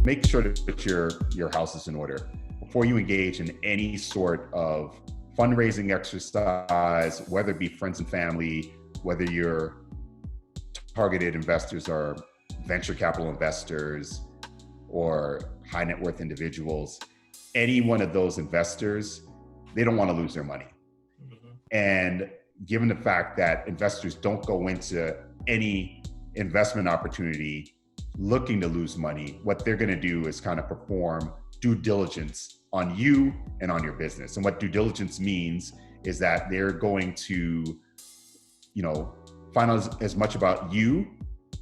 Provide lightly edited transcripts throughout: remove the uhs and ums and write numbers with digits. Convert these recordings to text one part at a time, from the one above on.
make sure that your house is in order before you engage in any sort of fundraising exercise, whether it be friends and family, whether your targeted investors are venture capital investors or high net worth individuals. Any one of those investors, they don't want to lose their money. And given the fact that investors don't go into any investment opportunity looking to lose money, what they're going to do is kind of perform due diligence on you and on your business. And what due diligence means is that they're going to, find out as much about you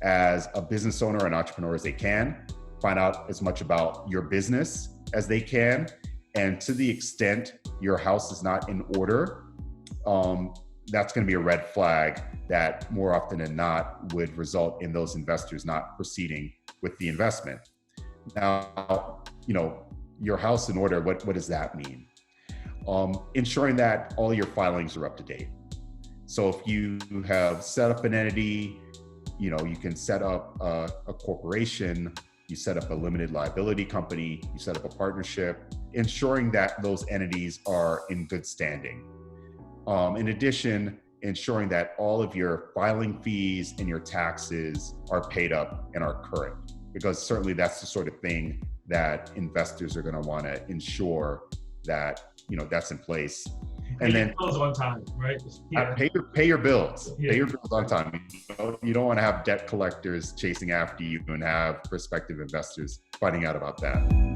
as a business owner and entrepreneur as they can, find out as much about your business as they can. And to the extent your house is not in order, that's going to be a red flag that more often than not would result in those investors not proceeding with the investment. Now, your house in order, what does that mean? Ensuring that all your filings are up to date. So if you have set up an entity, you can set up a corporation, you set up a limited liability company, you set up a partnership, ensuring that those entities are in good standing. In addition, ensuring that all of your filing fees and your taxes are paid up and are current, because certainly that's the sort of thing that investors are going to want to ensure that that's in place. And then bills on time, right? Yeah. Pay your bills. Yeah. Pay your bills on time. You don't want to have debt collectors chasing after you and have prospective investors finding out about that.